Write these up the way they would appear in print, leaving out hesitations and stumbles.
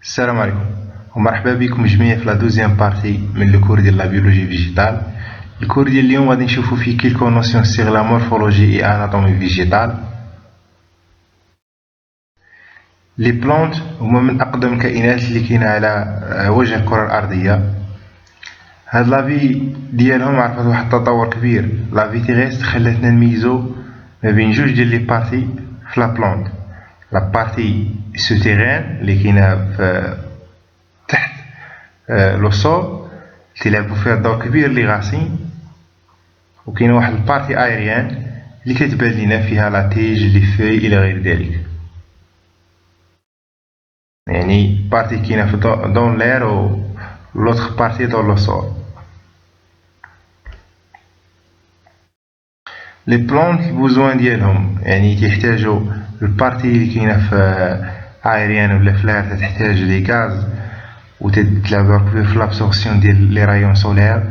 السلام عليكم ومرحبا بكم جميع في لا دوزيام بارتي من الكور ديال لا بيولوجي فيجيتال. الكور ديال اليوم غادي نشوفوا فيه كيلكو نوسيون سيغ لا مورفولوجي اي اناتومي فيجيتال. لي بلانت هما من اقدم الكائنات اللي كاينه على وجه الكره الارضيه. هاد لافي ديالهم عرفت واحد التطور كبير. لافي تيغيست خلاتنا نميزو ما بين جوج ديال لي بارتي في لا بلانت، لا بارتي سوتيرين اللي كاينه في تحت لو سول تيلعبوا فيها دور كبير لي غاسين، وكاينه واحد البارتي ايريان اللي كتبان لينا فيها لا تيج لي في الى غير ذلك. يعني بارتي كاينه في دون لير و لوطخ بارتي دون لو سول. لي بلانت البوزوان ديالهم يعني تيحتاجوا البارتي اللي كاينه في ايريان ولا في لير تحتاج لي غاز وتتلعب دور كبير في لابسورسيون ديال لي رايون سولير.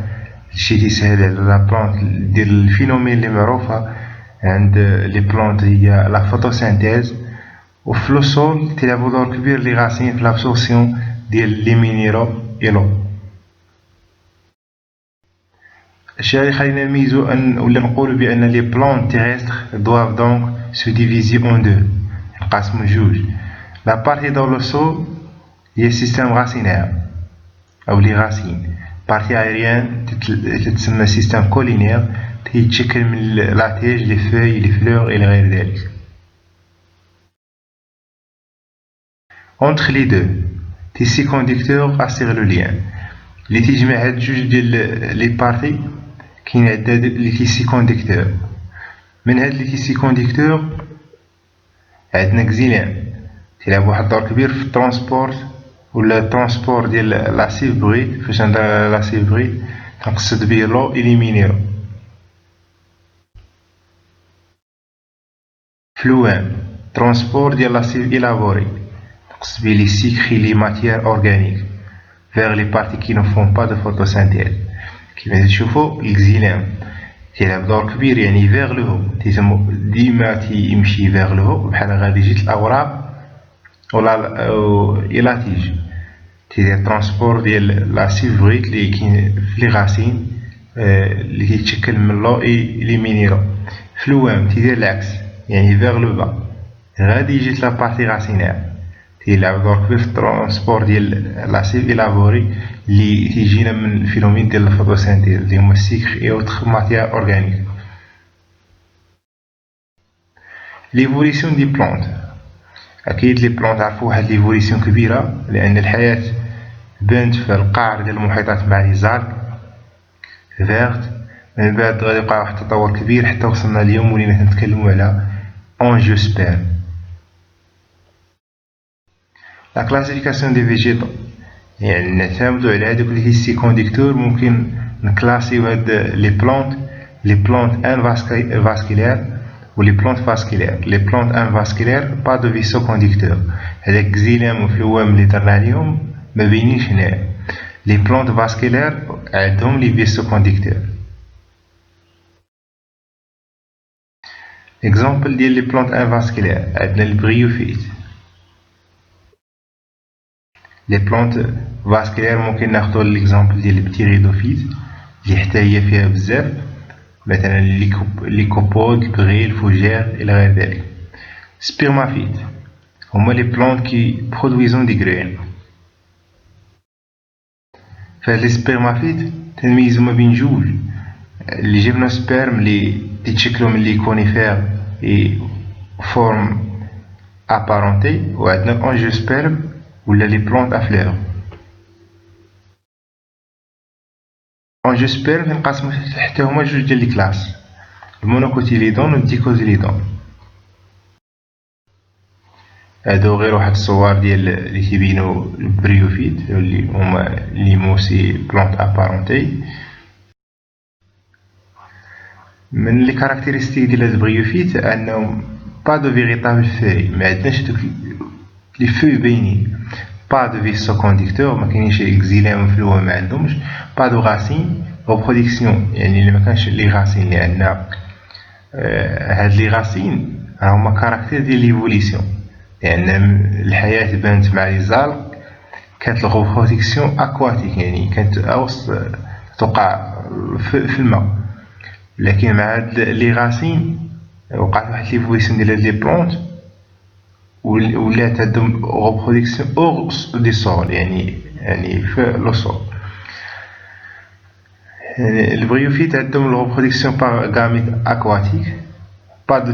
هادشي تيسهل على لا بلانت دير الفينومين اللي معروفه عند لي بلانت هي لا فوتوسينتيز، وفي لو سول تيلعبوا دور كبير لي غاسين في لابسورسيون ديال لي مينيرو اي لو. الشيء اللي خلينا نميزو ان ولا نقولوا بان لي بلانت تيغيستر دوافو دونك سو ديفيزي اون دو، نقسمو لجوج. لا بارتي دون لو سول هي سيستيم غاسينير او لي غاسين. بارتي ايريان تتسمى سيستيم كولينير، تيتشكل من لا تيج لي فوي لي فلور الى غير ذلك. اونتر لي دو تي سي كونديكتور اسيغ لو ليان اللي تيجمع هاد جوج ديال لي بارتي. كاين عندنا لي تيسي كونديكتور، من هاد لي تيسي كونديكتور عندنا كزيلان تيلعب واحد الدور كبير في الترونسبورت ولا الترونسبور ديال لاسيف بغيت. فاش ندير لاسيف بغيت كنقصد به لو إليمينيرو. فلوام ترونسبور ديال لاسيف إلابوري، نقصد به لي سيكري لي ماتيير أورغانيك vers les parties qui ne font pas de photosynthèse. كيما تشوفوا الكزيلام تيلعب دور كبير يعني فيغ لو هو، ديما تيمشي فيغ لو هو بحال غادي جيت الاوراق ولا الى تيج تيدير ترونسبور ديال لا سيفغيت اللي كاين في لي غاسين اللي كيتشكل من لو لي مينيرو. فلوام تيدير العكس يعني فيغ لو با، غادي جيت لا بارتي غاسينير تيلعب دور كبير في الترونسبور ديال لاسيف إلابوري اللي تيجينا من الفينومين ديال الفوتوسينتيز اللي هما السيكر اي اوتر ماتيير اورغانيك. ليفوليسيون دي بلانت، اكيد لي بلانت عرفوا واحد ليفوليسيون كبيره لان الحياه بانت في القعر ديال المحيطات مع لي زالك فيرت. من بعد غادي يوقع واحد التطور كبير حتى وصلنا اليوم ولينا كنتكلموا على انجيوسبيرم. لا كلاسيفيكاسيون دي فيجيتو يعني نعتمدو على هادوك لي تيسي كونديكتور. ممكن نكلاسيو هاد لي بلانت ان فاسكولير و لي بلانت فاسكولير. لي بلانت ان فاسكولير با دو فيسو كونديكتور، هداك كزيلام و فلوام لي درنا عليهم ما باينينش هنايا. لي بلانت فاسكولير عندهم لي فيسو كونديكتور. اكزامبل ديال لي بلانت ان فاسكولير عندنا البريوفيت. لي بلانت فاسكولير ممكن ناخدو ليكزامبل ديال البتيريدوفيت اللي حتى هي فيها بزاف، مثلا ليكوبود البغي الفوجير الى غير ذلك. سبيرمافيت هما لي بلانت كي برودويزون دي غرين. فهاد لي سبيرمافيت تنميزو ما بين جوج لي جيمنوسبيرم اللي تيتشكلو من لي كونيفير اي فورم ابارونتي، وعندنا انجيوسبيرم ولا لي بلانت افلور. انجيوسبيرم تنقسمو حتى هما جوج ديال لي كلاس، المونوكوتيليدون و الديكوتيليدون. هادو غير واحد الصور ديال لي تيبينو البريوفيت اللي هما لي موسي بلانت ابارونتي. من لي كاركتيرستيك ديال هاد البريوفيت انهم با دو فيغيتابل فوي، ما عندناش دوك لي فوي باينين. با دو فيسو كونديكتور، ما كاينينش اكزيلام وفلوه ما عندهمش. با دو غاسين ريبرودكسيون، يعني اللي ما كانش لي غاسين اللي عندنا. هاد لي غاسين هما كاركتير ديال ليفوليسيون لان الحياه بانت مع لي زالق كانت الغوبرودكسيون اكواتيك، يعني كانت توقع في الماء. لكن مع هاد لي غاسين وقعت واحد ليفوليسيون ديال هاد لي بلونط ولات عندهم غوبرودكسيون اور دي سول، يعني في لو سول. البريوفيت عندهم الغوبرودكسيون باغ غاميت اكواتيك، با دو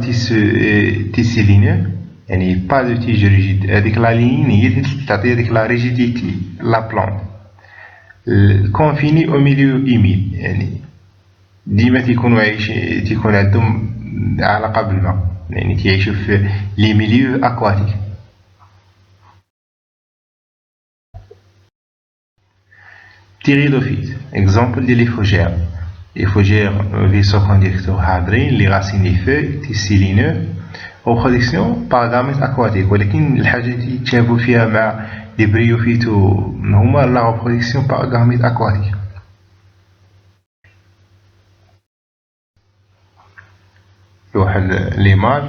تيسي لينيو، يعني با دو تيج ريجيد. هاديك لا لين هي اللي تعطي هاديك لا ريجيديتي لا بلونط. كونفيني او ميليو ايميد، يعني ديما تيكون عندهم علاقة بالماء، يعني تيعيشو في لي ميليو اكواتيك. Pteridophytes, exemple ديال لي فوجير. لي فوجير فيسوكونديكتور حاضرين، لي غاسين لي فوي تيسيلينو، reproduction par gamètes aquatiques. ولكن الحاجة اللي يتشابهوا فيها مع لي بريوفيت هما لا reproduction par gamètes aquatiques. واحد ليماج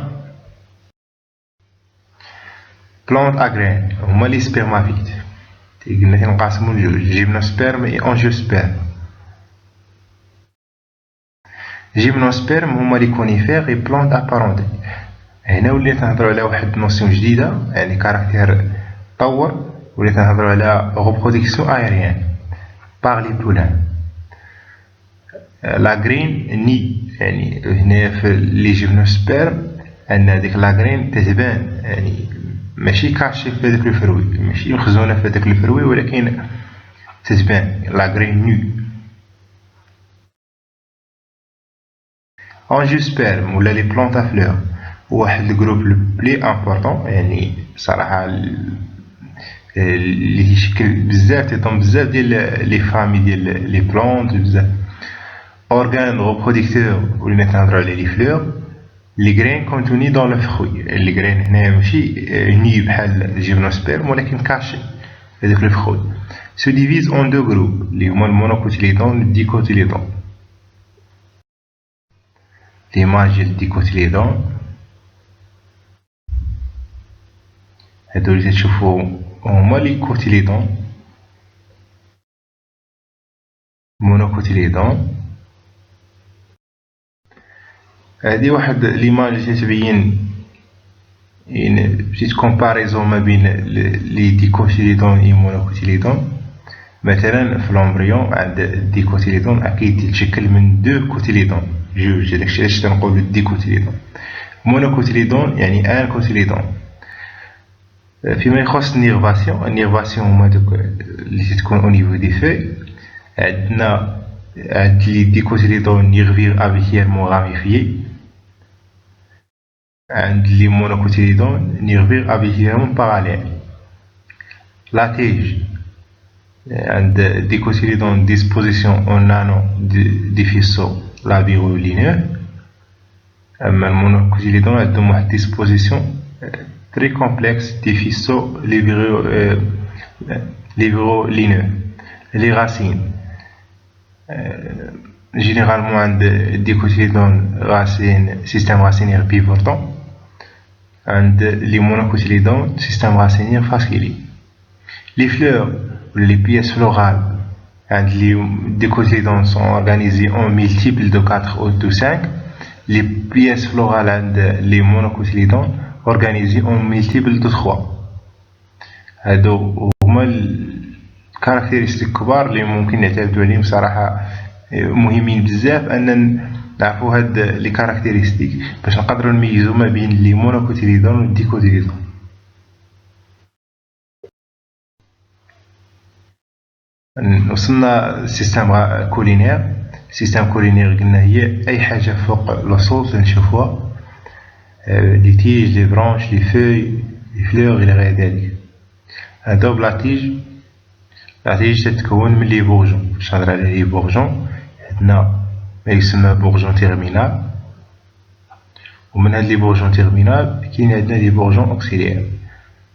بلونت اغرين هما لي سبيرمافيت، قلنا تنقسمو لجوج، جيمنوسبيرم اي انجيوسبيرم. جيمنوسبيرم هما لي كونيفير اي بلونت ابارونتي. هنا وليت نهضرو على واحد نوسيون جديدة، يعني كاركتير طور، وليت نهضرو على reproduction aérienne par les poulains. لا غرين ني، يعني هنا في لي جيمنوسبيرم عندنا ديك لا غرين تتبان، يعني ماشي كاشي في هداك الفروي، ماشي مخزونة في هداك الفروي، ولكن تتبان لا غرين ني. انجيوسبيرم ولا لي بلونط ا فلور واحد الجروب لو بلي امبورطون، يعني صراحة اللي يشكل بزاف، تيضم بزاف ديال لي فامي ديال لي بلونط بزاف. اورغان ريبروديكتور ولينا تنهضرو على لي فلور. لي غرين كونتوني دون لو فروي، لي غرين هنايا ماشي ني بحال الجيمنوسبيرم ولكن كاشي في هداك الفروي. سو ديفيز اون دو جروب اللي هما المونوكوتيليدون والديكوتيليدون. ليماج ديال الديكوتيليدون هادو اللي تشوفو هما لي كوتيليدون، مونوكوتيليدون. هادي واحد ليماج اللي تبين une petite comparaison ما بين لي ديكوتيليدون اي مونوكوتيليدون. مثلا في الامبريون عند الديكوتيليدون اكيد يتشكل من دو كوتيليدون، جوج، داكشي علاش تنقولو الديكوتيليدون. مونوكوتيليدون يعني ان كوتيليدون. فيما يخص النيرفاسيون، النيرفاسيون هما دوك اللي تكون او نيفو دي فوي. عندنا عند لي ديكوتيليدون نيرفير ابيكيالمون راميفيي، عند لي مونوكوتيليدون نيرفير ابيكيالمون باراليل. لا تيج عند ديكوتيليدون ديسبوزيسيون اون نانو دي فيسو لابيرولينيو، اما المونوكوتيليدون عندهم واحد ديسبوزيسيون تري كومبلكس دي فيسو ليبرولينيو. لي غاسين جينيرالمون عند الديكوتيليدون غاسين سيستيم غاسينيير بيفورتون، عند لي مونوكوتيليدون سيستيم غاسينيير فاسكيلي. لي فلور ولا لي بياس فلورال عند لي ديكوتيليدون سون اورغانيزي اون ملتيبل دو 4 او دو 5. لي بياس فلورال عند لي مونوكوتيليدون اورغانيزي اون ملتيبل دو 3. هادو هما الكاركتيرستيك كبار اللي ممكن نعتمدو عليهم صراحة، مهمين بزاف ان نعرفو هاد لي كاركتيرستيك باش نقدرو نميزو ما بين لي مونوكوتيليدون و الديكوتيليدون. وصلنا سيستم كولينير. سيستم كولينير قلنا هي اي حاجة فوق لوصوص نشوفوها، لي تيج، لي برانش، لي فوي، لي فلور الى غير ذلك. هادو بلا تيج. لا تيج تتكون من لي بورجون. باش نهضر على لي بورجون، عندنا ما يسمى بورجون تيرمينال، ومن هاد لي بورجون تيرمينال كاين عندنا لي بورجون اوكسيليير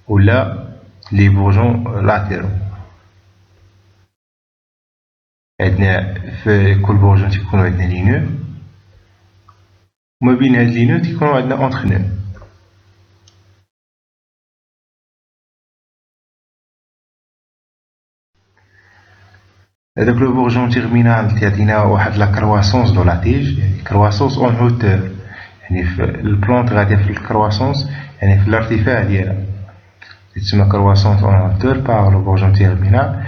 ولا لي بورجون لاتيرو. عندنا في كل بورجون تيكونو عندنا لي نو، وما بين هاد لي نو تيكونو عندنا اونتر نو. هذاك لو بورجون تيرمينال تعطينا واحد لا كرواسونس دو لا تيج، يعني كرواسونس اون هوتور، يعني في البلونت غادية في الكرواسونس، يعني في الارتفاع ديالها تسمى كرواسونس اون هوتور باغ لو بورجون تيرمينال.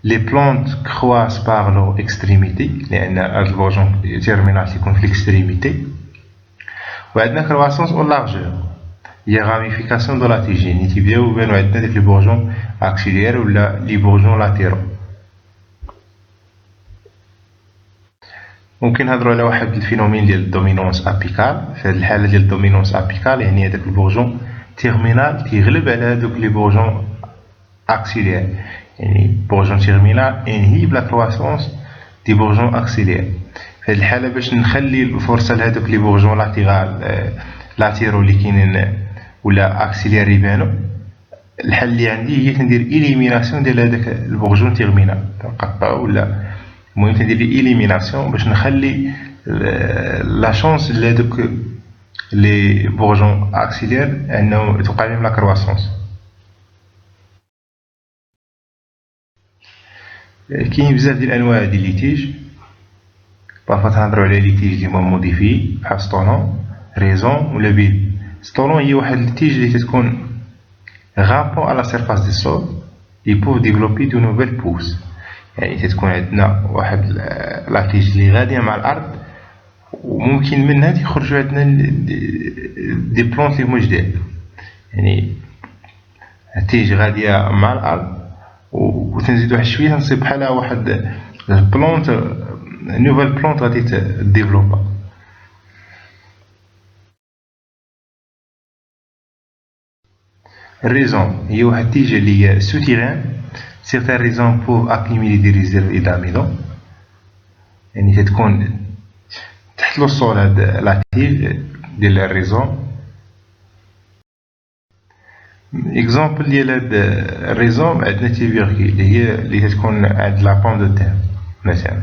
لي بلونت كخواس باغ لو اكستريميتي، لان هاد البورجون تيرمينال تيكون في الاكستريميتي. وعندنا كرواسونس اون لارجور هي غاميفيكاسيون دو لا تيج، يعني تيبداو يبانو عندنا داك لي بورجون اكسيليير ولا لي بورجون لاتيرو. ممكن نهضروا على واحد الفينومين ديال الدومينونس ابيكال. في هذه الحاله ديال الدومينونس ابيكال يعني هذاك البورجون تيرمينال تيغلب على هذوك لي بورجون اكسيليير، يعني بورجون تيرمينال انهيب لا كرواسونس دي بورجون اكسيليير. في هذه الحاله باش نخلي الفرصه لهذوك لي بورجون لاتيرال لاتيرو اللي كاينين ولا اكسيليير يبانو، الحل اللي عندي هي كندير اليميناسيون ديال هذاك البورجون تيرمينال، نقطعو ولا المهم تندير لي اليميناسيون باش نخلي لا شونس لهادوك لي بورجون اكسيليير انه توقع لهم لا كرواسونس. كاين بزاف ديال الانواع ديال لي تيج، بارفا تنهضرو على لي تيج لي هما موديفي بحال ستولون ريزون ولا بيل. ستولون هي واحد التيج اللي تتكون غابون على سيرفاس دي سول لي بوف ديفلوبي دو نوفيل بوس، يعني تتكون عندنا واحد لاتيج اللي غاديه مع الارض وممكن منها تيخرجوا عندنا دي بلونط اللي هما جداد، يعني التيج غاديه مع الارض وتنزيد واحد شويه نصيب بحال واحد البلونط نوفيل بلونط غادي تديفلوبا. الريزون هي واحد التيج اللي هي سوتيران. Certaines raisons peuvent accumuler des réserves d'amidon، يعني تتكون تحت لو الصول هاد لاتيج ديال الريزون. اكزومبل ديال هاد الريزون عندنا تيبيركي اللي هي اللي تتكون عند لا بوم دو تير مثلا.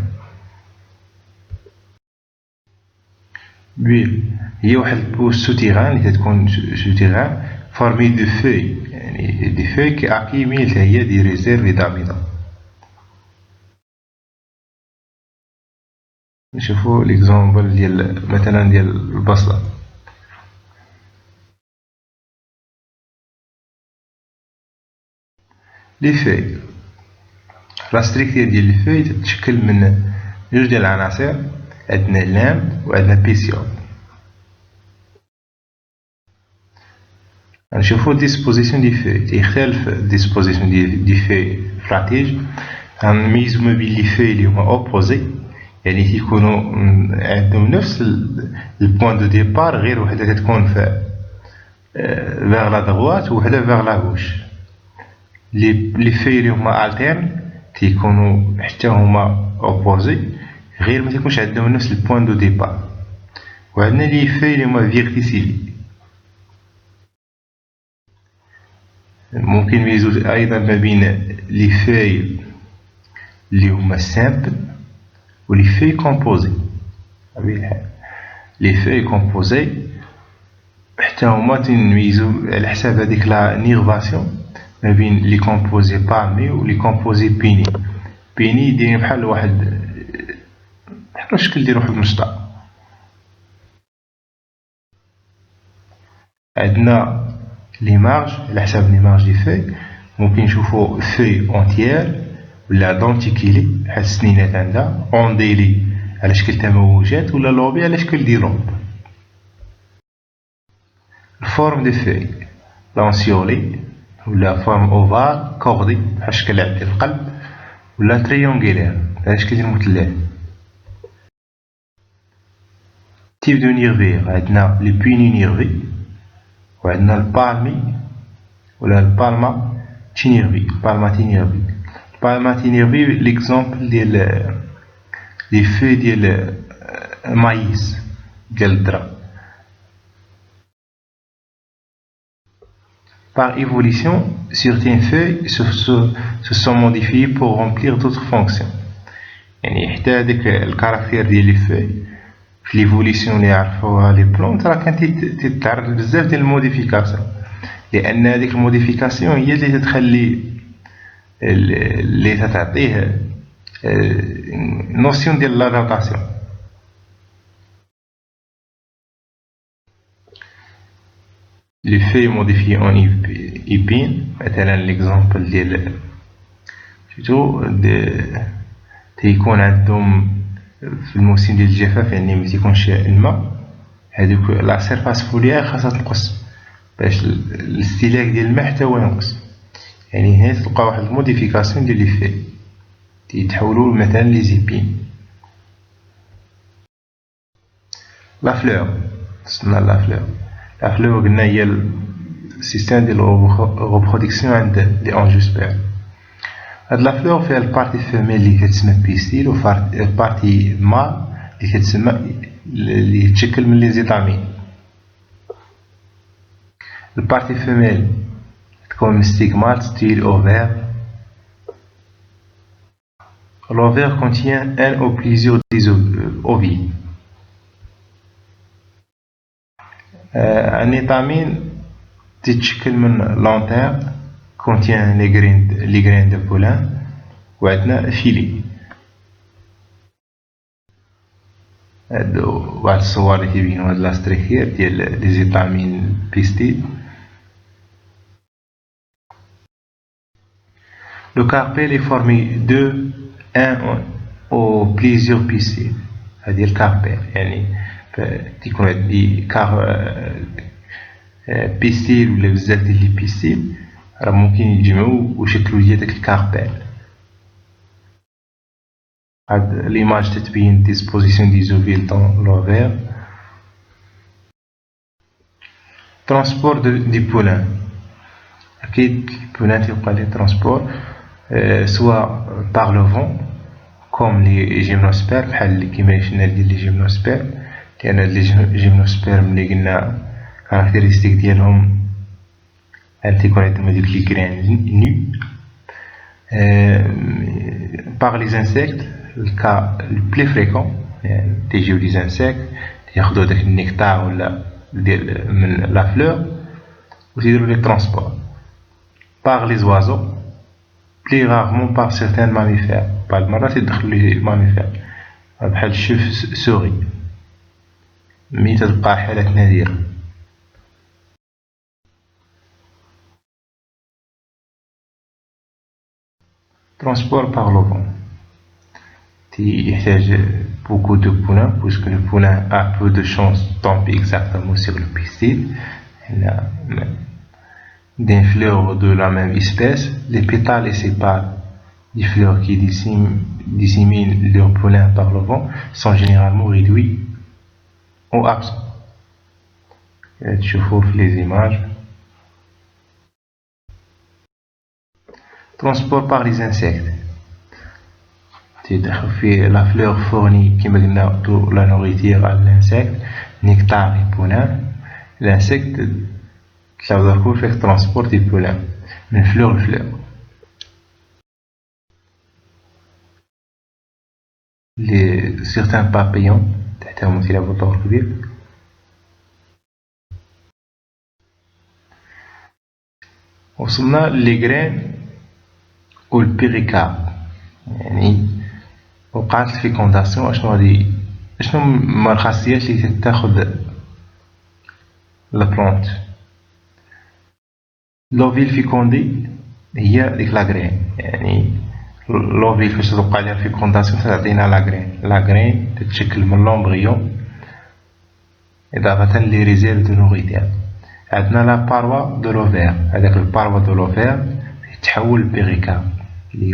بويل هي واحد البوس سوتيران اللي تتكون سوتيران فورمي دو فوي، يعني دي فوي كي اكيميل هي دي ريزيرف داميدون. نشوفو ليكزومبل ديال مثلا ديال البصلة. لي فوي لا ستركتير ديال لي فوي تتشكل من جوج ديال العناصر، عندنا لام وعندنا بيسيول. نشوفو ديسبوزيسيون دي فوي تيختلف ديسبوزيسيون دي فوي في لاتيج. غنميزو ما بين لي فوي اللي هما اوبوزي، يعني تيكونوا عندهم نفس البوان دو ديبار، غير وحده تتكون في فيغ لا دغوات وحده فيغ لا غوش. لي فوي اللي هما التيرن تيكونوا حتى هما اوبوزي، غير ما تيكونش عندهم نفس البوان دو ديبار. وعندنا لي فوي اللي هما فيرتيسيلي. ممكن نميزو ايضا ما بين لي فوي اللي هما سامبل و لي فوي كومبوزي. لي فوي كومبوزي حتى هما تنميزو على حساب هذيك لا نيرفاسيون ما بين لي كومبوزي بالمي و لي كومبوزي بيني. بيني دايرين بحال واحد بحال الشكل ديال واحد المشطة. عندنا ليماج على حساب ليماج دي فوي، ممكن نشوفو فوي اونتيير ولا دونتيكيلي بحال السنينات عندها، اونديلي على شكل تموجات ولا لوبي على شكل دي رومب. الفورم دي فوي لانسيولي ولا فورم اوفال كوردي بحال شكل ديال القلب ولا تريونغيلير على شكل ديال المثلث. تيب دو نيرفي عندنا لي بويني نيرفي وعندنا البالمي ولا البالما تينيرفي. البالما تينيرفي ليكزومبل ديال لي فوي ديال مايس ديال الذرة. Par évolution, certains feuilles se sont modifiés pour remplir d'autres fonctions. يعني حتى هذاك الكاركتير ديال لي فوي في ليفوليسيون اللي عرفوها لي بلونط راه كانت تتعرض لبزاف ديال الموديفيكاسيون، لان هذيك الموديفيكاسيون هي اللي تتخلي اللي تتعطيه نوسيون ديال لا روتاسيون. لي في موديفيي اون ايبين، مثلا ليكزومبل ديال شفتو تيكون عندهم في الموسم ديال الجفاف، يعني ما تيكونش الماء، هادوك لا سيرفاس فوليير خاصها تنقص باش الاستهلاك ديال الماء حتى هو ينقص. يعني هنا تلقى واحد الموديفيكاسيون ديال لي في تيتحولوا مثلا لي زيبين. لا فلور، وصلنا لا فلور. لا فلور قلنا هي السيستم ديال الريبرودكسيون عند لي انجيوسبيرم. هاد لا فلور فيها البارتي فيميل اللي كتسمى بيستيل، و البارتي مال اللي كتسمى اللي تشكل من لي زيتامين. البارتي فيميل تكون من ستيغمات ستيل اوفير. L'ovaire contient un ou plusieurs des ovules. Un étamine تتشكل من l'antère contient les graines de pollen، وعندنا فيلي. هادو واحد الصور اللي كيبينو هاد لاستريكير ديال لي زيتامين بيستيل. Le carpel est formé de un ou plusieurs pistils. هادي الكاربيل، يعني تيكون عندي بيستيل ولا بزاف ديال لي بيستيل، راه ممكن يتجمعو ويشكلو ليا داك الكاربيل. هاد ليماج تتبين ديسبوزيسيون دي زوفيل دون لوفير. ترونسبور دي بولان، أكيد البولان تيبقى ليه ترونسبور سوا باغ لو فون كوم لي جيمنوسبيرم، بحال كيما شفنا ديال لي جيمنوسبيرم، لأن هاد لي جيمنوسبيرم لي قلنا كاركتيرستيك ديالهم تيكون عندهم هادوك لي غران نو. باغ لي زانسيكت، الكا لو بلي فريكون، يعني تيجيو لي زانسيكت ياخدو داك النيكتار ولا ديال من لا فلور وتيديرو لي ترونسبور. باغ لي زوازو، بلي رارمون باغ سيغتان ماميفير، بعض المرات يدخلو لي ماميفير بحال الشوف سوري، مي تتبقى حالات نادرة. Transport par le vent. Il y a beaucoup de poulains, puisque le poulain a peu de chances de tomber exactement sur le pistil. Des fleurs de la même espèce, les pétales et sépales des fleurs qui disséminent leur pollen par le vent sont généralement réduits ou absents. Je vous les images. Transport par les insectes. La fleur fournit la nourriture à l'insecte, nectar et pollen. L'insecte fait transporter le pollen من fleur لفleur. Certains papillons تحتهم يلعبوا دور كبير. وصلنا للغرين والبيريكارد، يعني وقعت الفيكونداسيون. اشنو هما الخاصيات اللي تاخد البلونت. لوفيل فيكوندي هي ديك لاغرين، يعني لوفيل فاش توقع ليها الفيكونداسيون تعطينا لاغرين تتشكل من لومبريون إضافة لي ريزيرف دو نوريتير. عندنا لا باروا دو لوفير، هذاك الباروا دو لوفير يتحول لبيريكارد اللي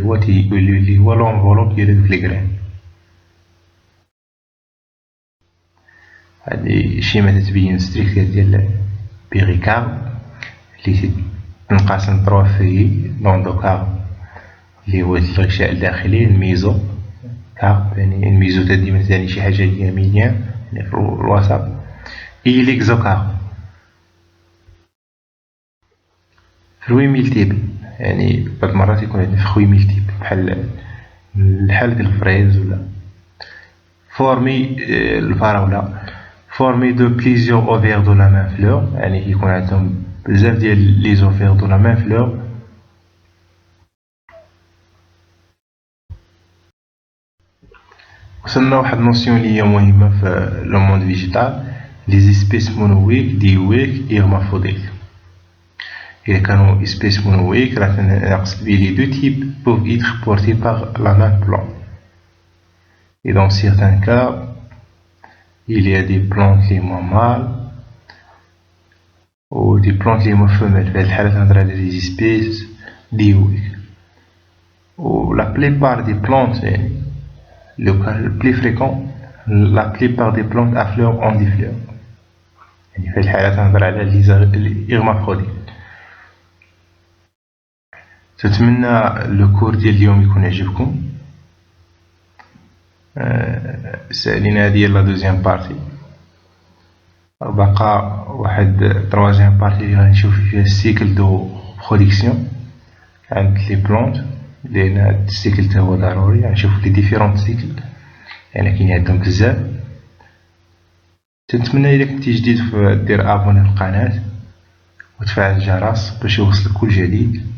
هو لونفولوب ديال هادوك لي غرين. هادي شيما تتبين ستريكتير ديال بيريكارد اللي تنقسم تروا فيي لوندوكارد اللي هو الغشاء الداخلي، الميزو كارد يعني الميزو ديما ثاني شي حاجة يمينية يعني في الوسط، اي ليكزوكارد فروي ميلتيبل، يعني بعض المرات يكون عندنا فخوي ميلتيبل بحال ديال الفريز ولا فورمي الفراولة. فورمي دو بليزيور اوفير دو لا ميم فلور، يعني يكون عندهم بزاف ديال لي زوفير دو لا ميم فلور. وصلنا واحد نوسيون اللي هي مهمة في لو موند فيجيتال، لي زيسبيس مونويك ديويك إغمافوديك. إذا كانوا espèces monoïques راه نقصد بلي les deux types peuvent être portés par la même plante. Et dans certains cas, il y a des plantes les moins mâles ou des plantes les moins femelles. في هاد الحالة تنهضر على les espèces dioïques. و la plupart des plantes يعني le plus fréquent, la plupart des plantes à fleurs ont des fleurs. يعني في هاد الحالة تنهضر على les hermaphrodites. نتمنى لو كور ديال اليوم يكون عجبكم. سالينا هادي هي لا دوزيام بارتي، بقى واحد تروازيام بارتي اللي غنشوف فيها السيكل دو برودكسيون عند لي بلونط، لأن هاد السيكل تا هو ضروري. غنشوف لي ديفيرونت سيكل يعني كاين عندهم بزاف. تنتمنى إلا كنتي جديد دير ابوني في القناة وتفعل الجرس باش يوصلك كل جديد.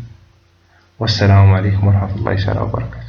والسلام عليكم ورحمة الله تعالى وبركاته.